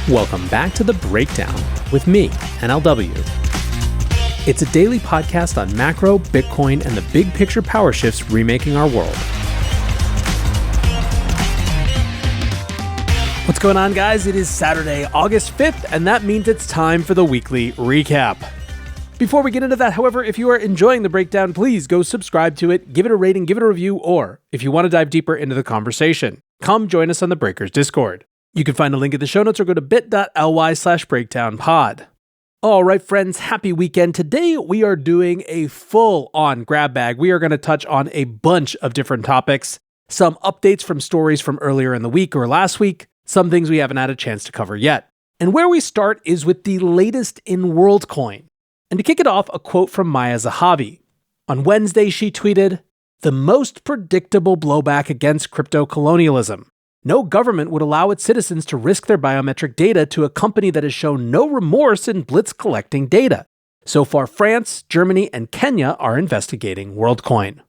Welcome back to The Breakdown with me, NLW. It's a daily podcast on macro, Bitcoin, and the big picture power shifts remaking our world. What's going on, guys? It is Saturday, August 5th, and that means it's time for the weekly recap. Before we get into that, however, if you are enjoying The Breakdown, please go subscribe to it, give it a rating, give it a review, or if you want to dive deeper into the conversation, come join us on the Breakers Discord. You can find a link in the show notes or go to bit.ly/breakdownpod. All right, friends, happy weekend. Today, we are doing a full-on grab bag. We are going to touch on a bunch of different topics, some updates from stories from earlier in the week or last week, some things we haven't had a chance to cover yet. And where we start is with the latest in Worldcoin. And to kick it off, a quote from Maya Zahavi. On Wednesday, she tweeted, "The most predictable blowback against crypto colonialism. No government would allow its citizens to risk their biometric data to a company that has shown no remorse in blitz collecting data. So far, France, Germany, and Kenya are investigating Worldcoin."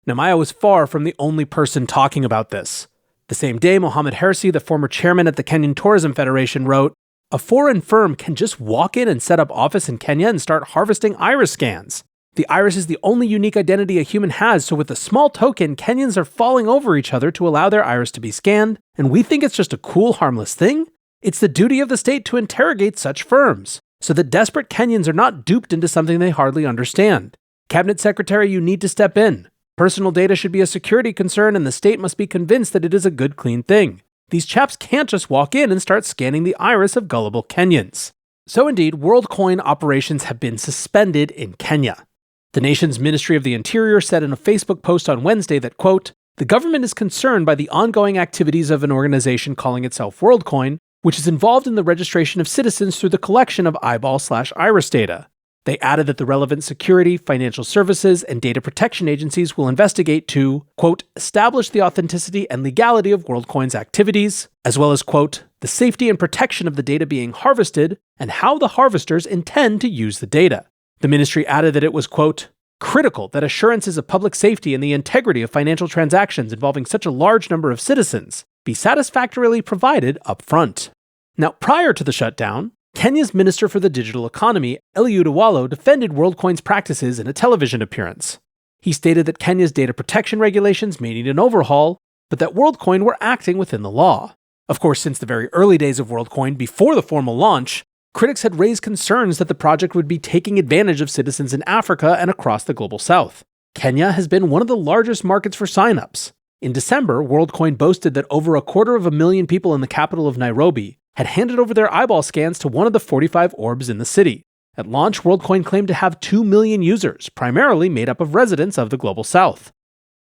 Now, Maya was far from the only person talking about this. The same day, Mohammed Hersi, the former chairman at the Kenyan Tourism Federation, wrote, "A foreign firm can just walk in and set up office in Kenya and start harvesting iris scans. The iris is the only unique identity a human has, so with a small token, Kenyans are falling over each other to allow their iris to be scanned, and we think it's just a cool, harmless thing? It's the duty of the state to interrogate such firms, so that desperate Kenyans are not duped into something they hardly understand. Cabinet Secretary, you need to step in. Personal data should be a security concern, and the state must be convinced that it is a good, clean thing. These chaps can't just walk in and start scanning the iris of gullible Kenyans." So indeed, Worldcoin operations have been suspended in Kenya. The nation's Ministry of the Interior said in a Facebook post on Wednesday that, quote, "The government is concerned by the ongoing activities of an organization calling itself Worldcoin, which is involved in the registration of citizens through the collection of eyeball/iris data." They added that the relevant security, financial services, and data protection agencies will investigate to, quote, "establish the authenticity and legality of Worldcoin's activities, as well as, quote, the safety and protection of the data being harvested and how the harvesters intend to use the data." The ministry added that it was, quote, "critical that assurances of public safety and the integrity of financial transactions involving such a large number of citizens be satisfactorily provided up front." Now, prior to the shutdown, Kenya's Minister for the Digital Economy, Eliud Owalo, defended Worldcoin's practices in a television appearance. He stated that Kenya's data protection regulations may need an overhaul, but that Worldcoin were acting within the law. Of course, since the very early days of Worldcoin, before the formal launch, critics had raised concerns that the project would be taking advantage of citizens in Africa and across the global south. Kenya has been one of the largest markets for signups. In December, Worldcoin boasted that over 250,000 people in the capital of Nairobi had handed over their eyeball scans to one of the 45 orbs in the city. At launch, Worldcoin claimed to have 2 million users, primarily made up of residents of the global south.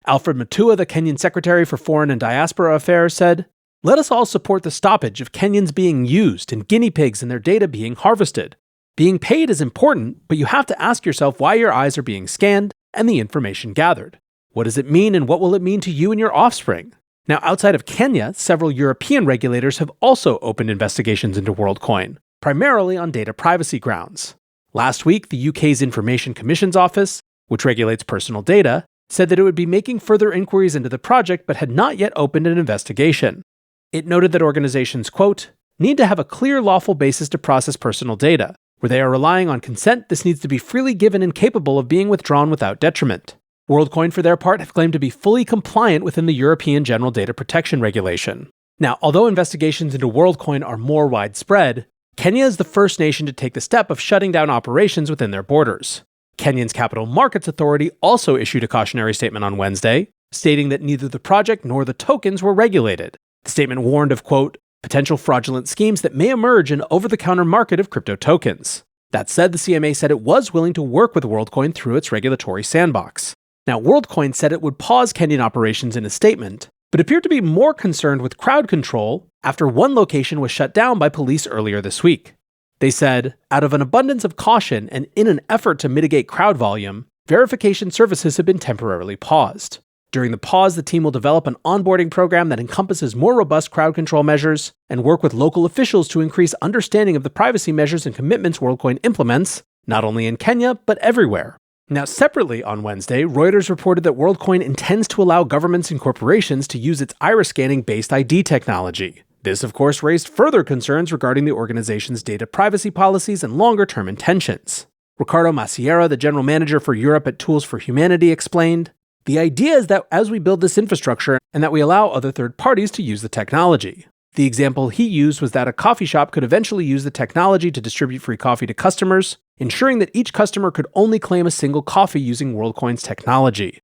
Alfred Mutua, the Kenyan Secretary for Foreign and Diaspora Affairs, said, "Let us all support the stoppage of Kenyans being used and guinea pigs and their data being harvested. Being paid is important, but you have to ask yourself why your eyes are being scanned and the information gathered. What does it mean and what will it mean to you and your offspring?" Now, outside of Kenya, several European regulators have also opened investigations into Worldcoin, primarily on data privacy grounds. Last week, the UK's Information Commission's Office, which regulates personal data, said that it would be making further inquiries into the project but had not yet opened an investigation. It noted that organizations, quote, "need to have a clear lawful basis to process personal data. Where they are relying on consent, this needs to be freely given and capable of being withdrawn without detriment." Worldcoin, for their part, have claimed to be fully compliant within the European General Data Protection Regulation. Now, although investigations into Worldcoin are more widespread, Kenya is the first nation to take the step of shutting down operations within their borders. Kenya's Capital Markets Authority also issued a cautionary statement on Wednesday, stating that neither the project nor the tokens were regulated. The statement warned of, quote, "potential fraudulent schemes that may emerge in over-the-counter market of crypto tokens." That said, the CMA said it was willing to work with Worldcoin through its regulatory sandbox. Now, Worldcoin said it would pause Kenyan operations in a statement, but appeared to be more concerned with crowd control after one location was shut down by police earlier this week. They said, "Out of an abundance of caution and in an effort to mitigate crowd volume, verification services have been temporarily paused. During the pause, the team will develop an onboarding program that encompasses more robust crowd control measures and work with local officials to increase understanding of the privacy measures and commitments Worldcoin implements, not only in Kenya, but everywhere." Now, separately on Wednesday, Reuters reported that Worldcoin intends to allow governments and corporations to use its iris scanning-based ID technology. This, of course, raised further concerns regarding the organization's data privacy policies and longer-term intentions. Ricardo Maciera, the general manager for Europe at Tools for Humanity, explained, "The idea is that as we build this infrastructure and that we allow other third parties to use the technology." The example he used was that a coffee shop could eventually use the technology to distribute free coffee to customers, ensuring that each customer could only claim a single coffee using Worldcoin's technology.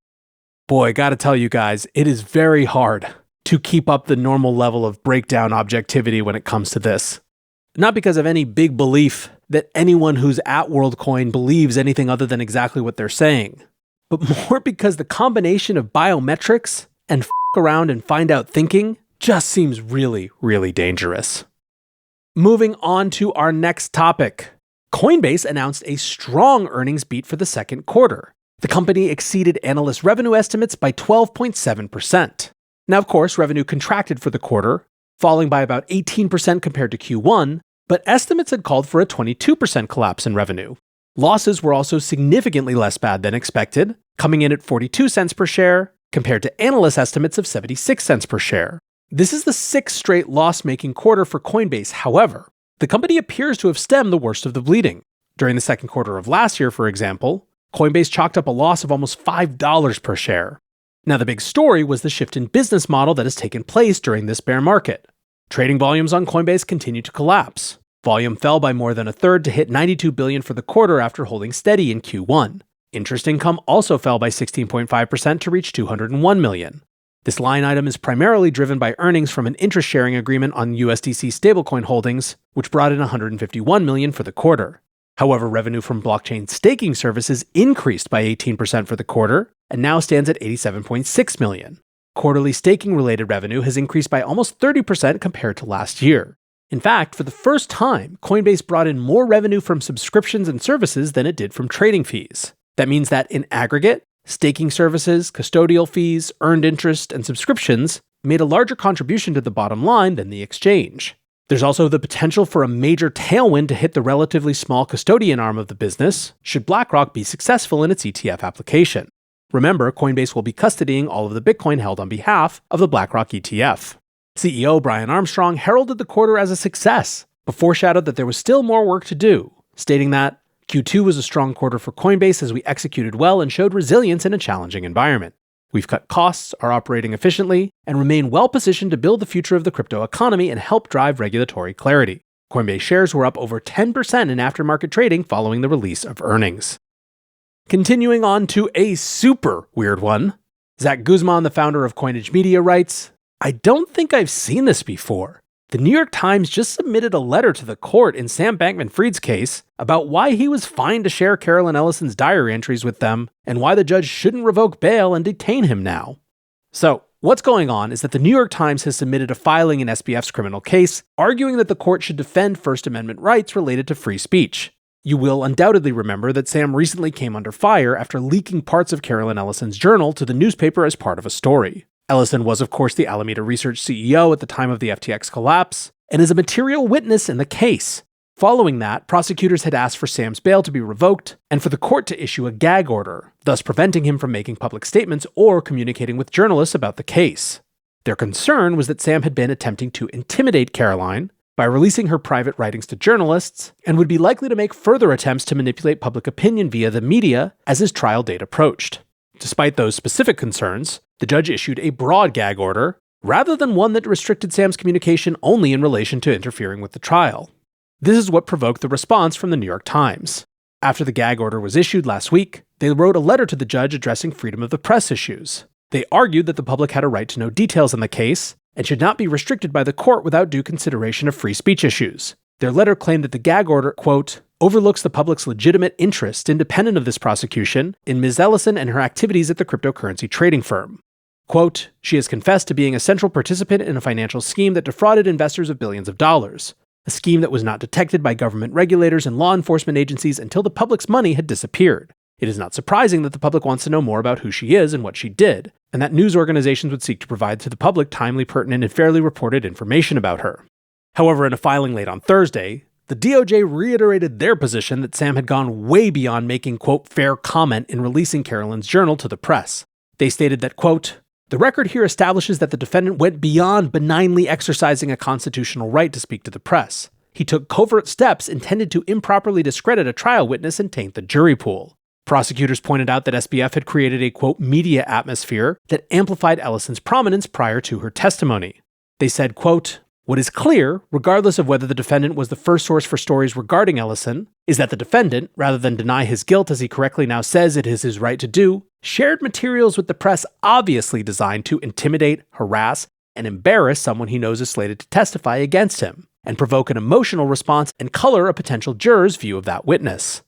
Boy, gotta tell you guys, it is very hard to keep up the normal level of breakdown objectivity when it comes to this. Not because of any big belief that anyone who's at Worldcoin believes anything other than exactly what they're saying, but more because the combination of biometrics and around and find out thinking just seems really, really dangerous. Moving on to our next topic. Coinbase announced a strong earnings beat for the second quarter. The company exceeded analyst revenue estimates by 12.7%. Now, of course, revenue contracted for the quarter, falling by about 18% compared to Q1, but estimates had called for a 22% collapse in revenue. Losses were also significantly less bad than expected, coming in at 42 cents per share, compared to analyst estimates of 76 cents per share. This is the sixth straight loss-making quarter for Coinbase. However, the company appears to have stemmed the worst of the bleeding. During the second quarter of last year, for example, Coinbase chalked up a loss of almost $5 per share. Now, the big story was the shift in business model that has taken place during this bear market. Trading volumes on Coinbase continue to collapse. Volume fell by more than a third to hit $92 billion for the quarter after holding steady in Q1. Interest income also fell by 16.5% to reach $201 million. This line item is primarily driven by earnings from an interest-sharing agreement on USDC stablecoin holdings, which brought in $151 million for the quarter. However, revenue from blockchain staking services increased by 18% for the quarter and now stands at $87.6 million. Quarterly staking-related revenue has increased by almost 30% compared to last year. In fact, for the first time, Coinbase brought in more revenue from subscriptions and services than it did from trading fees. That means that in aggregate, staking services, custodial fees, earned interest, and subscriptions made a larger contribution to the bottom line than the exchange. There's also the potential for a major tailwind to hit the relatively small custodian arm of the business, should BlackRock be successful in its ETF application. Remember, Coinbase will be custodying all of the Bitcoin held on behalf of the BlackRock ETF. CEO Brian Armstrong heralded the quarter as a success, but foreshadowed that there was still more work to do, stating that Q2 was a strong quarter for Coinbase as we executed well and showed resilience in a challenging environment. We've cut costs, are operating efficiently, and remain well-positioned to build the future of the crypto economy and help drive regulatory clarity. Coinbase shares were up over 10% in aftermarket trading following the release of earnings. Continuing on to a super weird one, Zach Guzman, the founder of Coinage Media, writes, "I don't think I've seen this before. The New York Times just submitted a letter to the court in Sam Bankman-Fried's case about why he was fined to share Caroline Ellison's diary entries with them and why the judge shouldn't revoke bail and detain him now." So, what's going on is that the New York Times has submitted a filing in SBF's criminal case, arguing that the court should defend First Amendment rights related to free speech. You will undoubtedly remember that Sam recently came under fire after leaking parts of Caroline Ellison's journal to the newspaper as part of a story. Ellison was, of course, the Alameda Research CEO at the time of the FTX collapse, and is a material witness in the case. Following that, prosecutors had asked for Sam's bail to be revoked, and for the court to issue a gag order, thus preventing him from making public statements or communicating with journalists about the case. Their concern was that Sam had been attempting to intimidate Caroline by releasing her private writings to journalists, and would be likely to make further attempts to manipulate public opinion via the media as his trial date approached. Despite those specific concerns, the judge issued a broad gag order, rather than one that restricted Sam's communication only in relation to interfering with the trial. This is what provoked the response from the New York Times. After the gag order was issued last week, they wrote a letter to the judge addressing freedom of the press issues. They argued that the public had a right to know details in the case, and should not be restricted by the court without due consideration of free speech issues. Their letter claimed that the gag order, quote, overlooks the public's legitimate interest, independent of this prosecution, in Ms. Ellison and her activities at the cryptocurrency trading firm. Quote, she has confessed to being a central participant in a financial scheme that defrauded investors of billions of dollars, a scheme that was not detected by government regulators and law enforcement agencies until the public's money had disappeared. It is not surprising that the public wants to know more about who she is and what she did, and that news organizations would seek to provide to the public timely, pertinent, and fairly reported information about her. However, in a filing late on Thursday, the DOJ reiterated their position that Sam had gone way beyond making, quote, fair comment in releasing Caroline's journal to the press. They stated that, quote, The record here establishes that the defendant went beyond benignly exercising a constitutional right to speak to the press. He took covert steps intended to improperly discredit a trial witness and taint the jury pool. Prosecutors pointed out that SBF had created a, quote, media atmosphere that amplified Ellison's prominence prior to her testimony. They said, quote, "What is clear, regardless of whether the defendant was the first source for stories regarding Ellison, is that the defendant, rather than deny his guilt as he correctly now says it is his right to do, shared materials with the press obviously designed to intimidate, harass, and embarrass someone he knows is slated to testify against him, and provoke an emotional response and color a potential juror's view of that witness."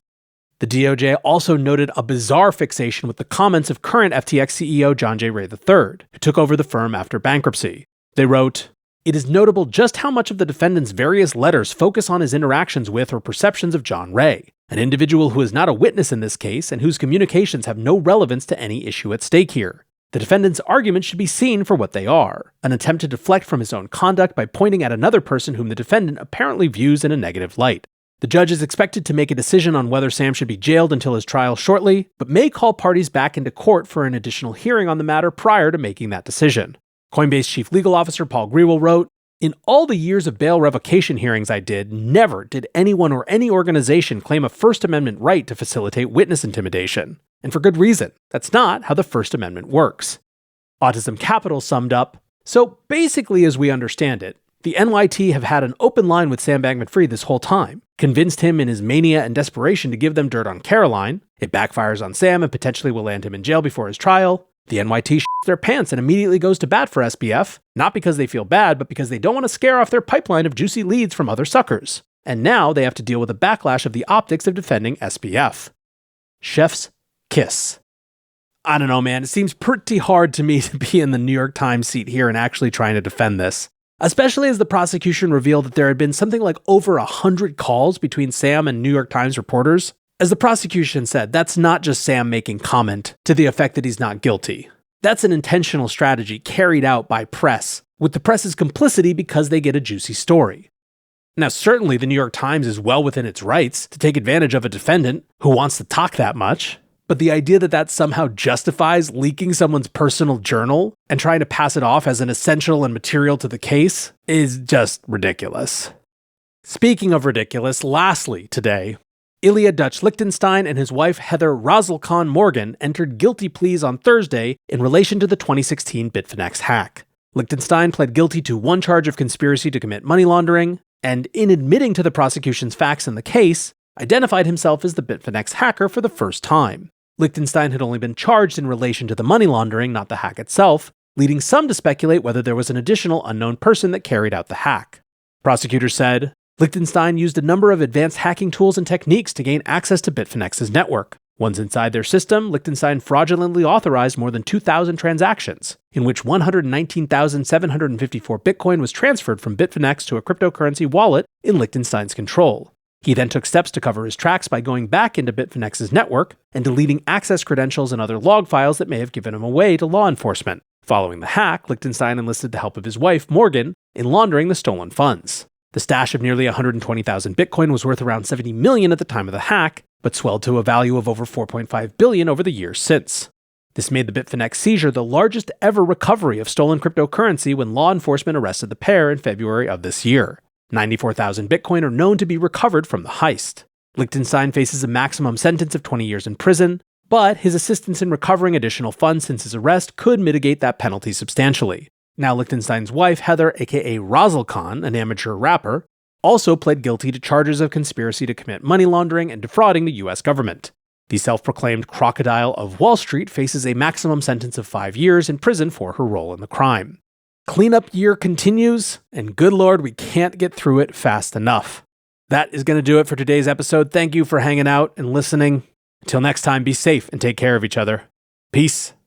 The DOJ also noted a bizarre fixation with the comments of current FTX CEO John J. Ray III, who took over the firm after bankruptcy. They wrote, "It is notable just how much of the defendant's various letters focus on his interactions with or perceptions of John Ray, an individual who is not a witness in this case and whose communications have no relevance to any issue at stake here. The defendant's arguments should be seen for what they are, an attempt to deflect from his own conduct by pointing at another person whom the defendant apparently views in a negative light. The judge is expected to make a decision on whether Sam should be jailed until his trial shortly, but may call parties back into court for an additional hearing on the matter prior to making that decision." Coinbase Chief Legal Officer Paul Grewal wrote, "In all the years of bail revocation hearings I did, never did anyone or any organization claim a First Amendment right to facilitate witness intimidation. And for good reason. That's not how the First Amendment works." Autism Capital summed up, "So basically, as we understand it, the NYT have had an open line with Sam Bankman-Fried this whole time, convinced him in his mania and desperation to give them dirt on Caroline. It backfires on Sam and potentially will land him in jail before his trial. The NYT shits their pants and immediately goes to bat for SBF, not because they feel bad, but because they don't want to scare off their pipeline of juicy leads from other suckers. And now they have to deal with the backlash of the optics of defending SBF. Chef's kiss." I don't know, man. It seems pretty hard to me to be in the New York Times seat here and actually trying to defend this. Especially as the prosecution revealed that there had been something like over 100 calls between Sam and New York Times reporters. As the prosecution said, that's not just Sam making comment to the effect that he's not guilty. That's an intentional strategy carried out by press, with the press's complicity because they get a juicy story. Now, certainly the New York Times is well within its rights to take advantage of a defendant who wants to talk that much. But the idea that that somehow justifies leaking someone's personal journal and trying to pass it off as an essential and material to the case is just ridiculous. Speaking of ridiculous, lastly today, Ilya Dutch Lichtenstein and his wife Heather Roselkan Morgan entered guilty pleas on Thursday in relation to the 2016 Bitfinex hack. Lichtenstein pled guilty to one charge of conspiracy to commit money laundering, and in admitting to the prosecution's facts in the case, identified himself as the Bitfinex hacker for the first time. Lichtenstein had only been charged in relation to the money laundering, not the hack itself, leading some to speculate whether there was an additional unknown person that carried out the hack. Prosecutors said, Lichtenstein used a number of advanced hacking tools and techniques to gain access to Bitfinex's network. Once inside their system, Lichtenstein fraudulently authorized more than 2,000 transactions, in which 119,754 Bitcoin was transferred from Bitfinex to a cryptocurrency wallet in Lichtenstein's control. He then took steps to cover his tracks by going back into Bitfinex's network and deleting access credentials and other log files that may have given him away to law enforcement. Following the hack, Lichtenstein enlisted the help of his wife, Morgan, in laundering the stolen funds. The stash of nearly 120,000 Bitcoin was worth around $70 million at the time of the hack, but swelled to a value of over $4.5 billion over the years since. This made the Bitfinex seizure the largest ever recovery of stolen cryptocurrency when law enforcement arrested the pair in February of this year. 94,000 Bitcoin are known to be recovered from the heist. Lichtenstein faces a maximum sentence of 20 years in prison, but his assistance in recovering additional funds since his arrest could mitigate that penalty substantially. Now Lichtenstein's wife, Heather, aka Roselkan, an amateur rapper, also pled guilty to charges of conspiracy to commit money laundering and defrauding the US government. The self-proclaimed crocodile of Wall Street faces a maximum sentence of 5 years in prison for her role in the crime. Cleanup year continues, and good Lord, we can't get through it fast enough. That is going to do it for today's episode. Thank you for hanging out and listening. Until next time, be safe and take care of each other. Peace.